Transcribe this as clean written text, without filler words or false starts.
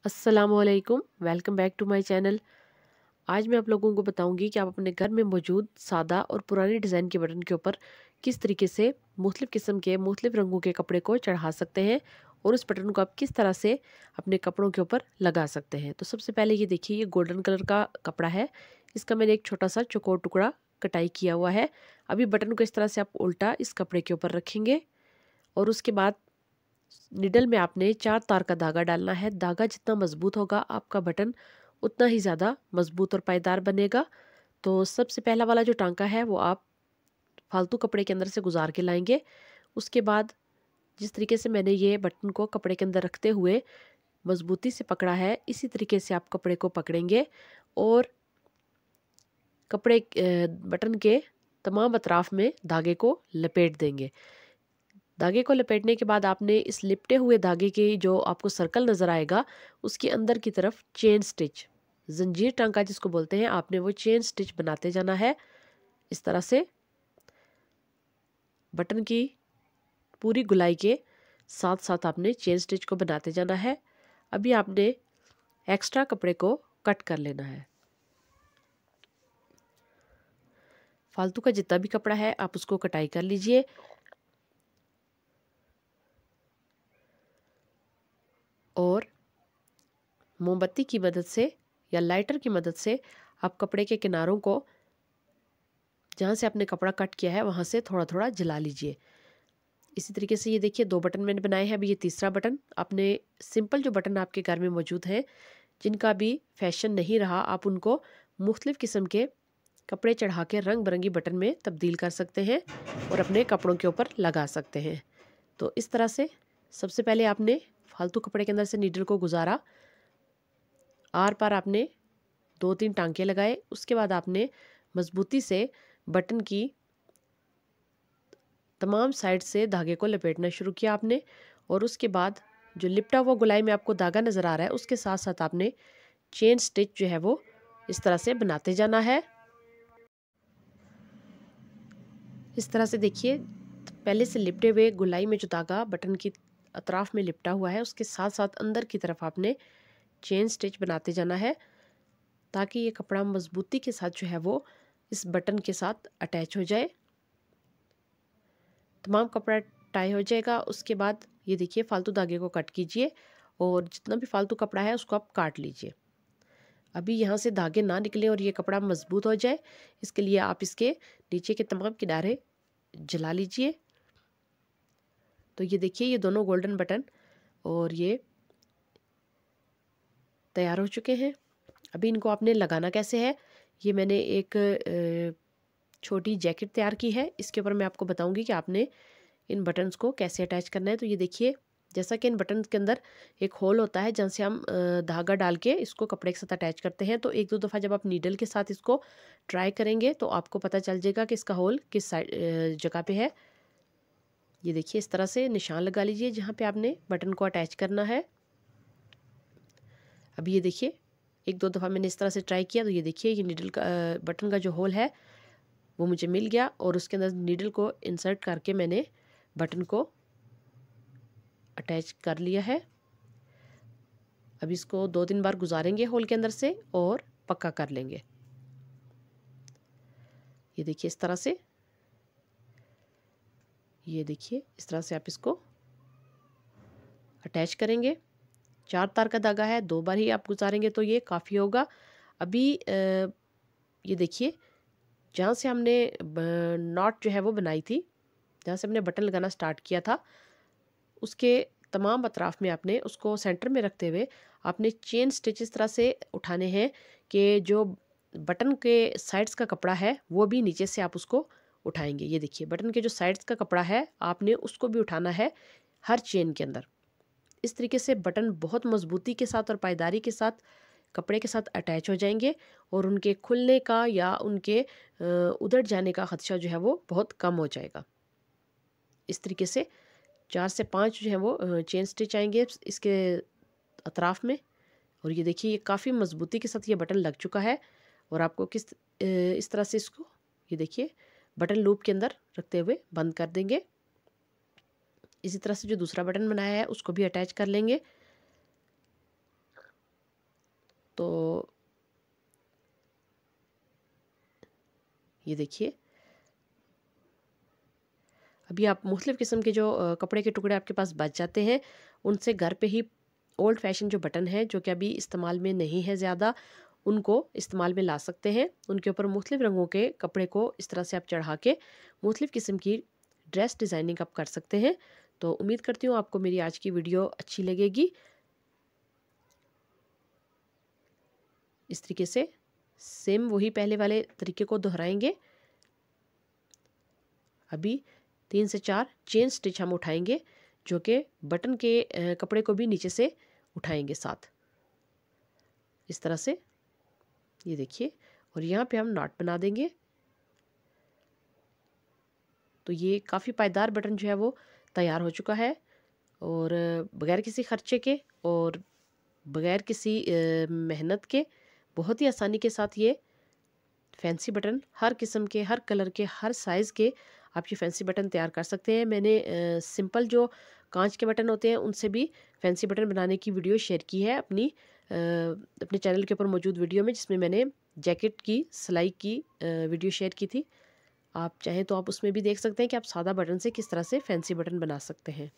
अस्सलामुअलैकुम, welcome back to my channel. आज मैं आप लोगों को बताऊंगी कि आप अपने घर में मौजूद सादा और पुराने डिज़ाइन के बटन के ऊपर किस तरीके से मुख्तलिफ़ किस्म के मुख्तलिफ़ रंगों के कपड़े को चढ़ा सकते हैं और उस बटन को आप किस तरह से अपने कपड़ों के ऊपर लगा सकते हैं। तो सबसे पहले ये देखिए, ये गोल्डन कलर का कपड़ा है। इसका मैंने एक छोटा सा चौकोर टुकड़ा कटाई किया हुआ है। अभी बटन को इस तरह से आप उल्टा इस कपड़े के ऊपर रखेंगे और उसके बाद निडल में आपने 4 तार का धागा डालना है। धागा जितना मजबूत होगा आपका बटन उतना ही ज़्यादा मजबूत और पायदार बनेगा। तो सबसे पहला वाला जो टांका है वो आप फालतू कपड़े के अंदर से गुजार के लाएंगे। उसके बाद जिस तरीके से मैंने ये बटन को कपड़े के अंदर रखते हुए मजबूती से पकड़ा है, इसी तरीके से आप कपड़े को पकड़ेंगे और बटन के तमाम अतराफ में धागे को लपेट देंगे। धागे को लपेटने के बाद आपने इस लिपटे हुए धागे के जो आपको सर्कल नज़र आएगा उसके अंदर की तरफ चेन स्टिच, जंजीर टांका जिसको बोलते हैं, आपने वो चेन स्टिच बनाते जाना है। इस तरह से बटन की पूरी गुलाई के साथ साथ आपने चेन स्टिच को बनाते जाना है। अभी आपने एक्स्ट्रा कपड़े को कट कर लेना है। फालतू का जितना भी कपड़ा है आप उसको कटाई कर लीजिए। और मोमबत्ती की मदद से या लाइटर की मदद से आप कपड़े के किनारों को, जहाँ से आपने कपड़ा कट किया है वहाँ से थोड़ा थोड़ा जला लीजिए। इसी तरीके से ये देखिए 2 बटन मैंने बनाए हैं। अभी ये तीसरा बटन आपने सिंपल जो बटन आपके घर में मौजूद हैं, जिनका भी फैशन नहीं रहा, आप उनको मुख्तलिफ़ किस्म के कपड़े चढ़ा के रंग बिरंगी बटन में तब्दील कर सकते हैं और अपने कपड़ों के ऊपर लगा सकते हैं। तो इस तरह से सबसे पहले आपने फालतू कपड़े के अंदर से नीडल को गुजारा, आर पार आपने 2-3 टांके लगाए। उसके बाद आपने मजबूती से बटन की तमाम साइड से धागे को लपेटना शुरू किया आपने। और उसके बाद जो लिपटा हुआ गुलाई में आपको धागा नज़र आ रहा है उसके साथ साथ आपने चेन स्टिच जो है वो इस तरह से बनाते जाना है। इस तरह से देखिए, पहले से लिपटे हुए गुलाई में जो धागा बटन की अतराफ में लिपटा हुआ है उसके साथ साथ अंदर की तरफ आपने चेन स्टिच बनाते जाना है, ताकि ये कपड़ा मजबूती के साथ जो है वो इस बटन के साथ अटैच हो जाए। तमाम कपड़ा टाई हो जाएगा। उसके बाद ये देखिए, फालतू धागे को कट कीजिए और जितना भी फालतू कपड़ा है उसको आप काट लीजिए। अभी यहाँ से धागे ना निकले और ये कपड़ा मजबूत हो जाए, इसके लिए आप इसके नीचे के तमाम किनारे जला लीजिए। तो ये देखिए, ये दोनों गोल्डन बटन और ये तैयार हो चुके हैं। अभी इनको आपने लगाना कैसे है, ये मैंने एक छोटी जैकेट तैयार की है। इसके ऊपर मैं आपको बताऊंगी कि आपने इन बटन्स को कैसे अटैच करना है। तो ये देखिए, जैसा कि इन बटन्स के अंदर एक होल होता है जहाँ से हम धागा डाल के इसको कपड़े के साथ अटैच करते हैं। तो 1-2 दफ़ा जब आप नीडल के साथ इसको ट्राई करेंगे तो आपको पता चल जाएगा कि इसका होल किस साइड जगह पे है। ये देखिए, इस तरह से निशान लगा लीजिए जहाँ पे आपने बटन को अटैच करना है। अभी ये देखिए, 1-2 दफ़ा मैंने इस तरह से ट्राई किया तो ये देखिए, ये नीडल का बटन का जो होल है वो मुझे मिल गया और उसके अंदर नीडल को इंसर्ट करके मैंने बटन को अटैच कर लिया है। अब इसको 2-3 बार गुजारेंगे होल के अंदर से और पक्का कर लेंगे। ये देखिए, इस तरह से, ये देखिए इस तरह से आप इसको अटैच करेंगे। 4 तार का धागा है, 2 बार ही आप गुजारेंगे तो ये काफ़ी होगा। अभी ये देखिए, जहाँ से हमने नॉट जो है वो बनाई थी, जहाँ से हमने बटन लगाना स्टार्ट किया था, उसके तमाम अतराफ में आपने उसको सेंटर में रखते हुए आपने चेन स्टिच इस तरह से उठाने हैं कि जो बटन के साइड्स का कपड़ा है वो भी नीचे से आप उसको उठाएंगे। ये देखिए, बटन के जो साइड्स का कपड़ा है आपने उसको भी उठाना है हर चेन के अंदर। इस तरीके से बटन बहुत मजबूती के साथ और पायदारी के साथ कपड़े के साथ अटैच हो जाएंगे और उनके खुलने का या उनके उधड़ जाने का खदशा जो है वो बहुत कम हो जाएगा। इस तरीके से 4 से 5 जो है वो चेन स्टिच आएंगे इसके अतराफ में। और ये देखिए, ये काफ़ी मजबूती के साथ ये बटन लग चुका है। और आपको इस तरह से इसको, ये देखिए, बटन लूप के अंदर रखते हुए बंद कर देंगे। इसी तरह से जो दूसरा बटन बनाया है उसको भी अटैच कर लेंगे। तो ये देखिए, अभी आप मुख्तलिफ़ किस्म के जो कपड़े के टुकड़े आपके पास बच जाते हैं, उनसे घर पे ही ओल्ड फैशन जो बटन है, जो कि अभी इस्तेमाल में नहीं है ज़्यादा, उनको इस्तेमाल में ला सकते हैं। उनके ऊपर मुख्तलिफ़ रंगों के कपड़े को इस तरह से आप चढ़ा के मुख्तलिफ़ किस्म की ड्रेस डिज़ाइनिंग आप कर सकते हैं। तो उम्मीद करती हूँ आपको मेरी आज की वीडियो अच्छी लगेगी। इस तरीके से सेम वही पहले वाले तरीके को दोहराएंगे। अभी 3 से 4 चेन स्टिच हम उठाएंगे, जो कि बटन के कपड़े को भी नीचे से उठाएंगे साथ, इस तरह से। ये देखिए, और यहाँ पे हम नॉट बना देंगे। तो ये काफ़ी पायदार बटन जो है वो तैयार हो चुका है, और बगैर किसी खर्चे के और बगैर किसी मेहनत के बहुत ही आसानी के साथ ये फैंसी बटन, हर किस्म के, हर कलर के, हर साइज़ के आप ये फैंसी बटन तैयार कर सकते हैं। मैंने सिंपल जो कांच के बटन होते हैं उनसे भी फैंसी बटन बनाने की वीडियो शेयर की है अपने चैनल के ऊपर मौजूद वीडियो में, जिसमें मैंने जैकेट की सिलाई की वीडियो शेयर की थी। आप चाहें तो आप उसमें भी देख सकते हैं कि आप सादा बटन से किस तरह से फैंसी बटन बना सकते हैं।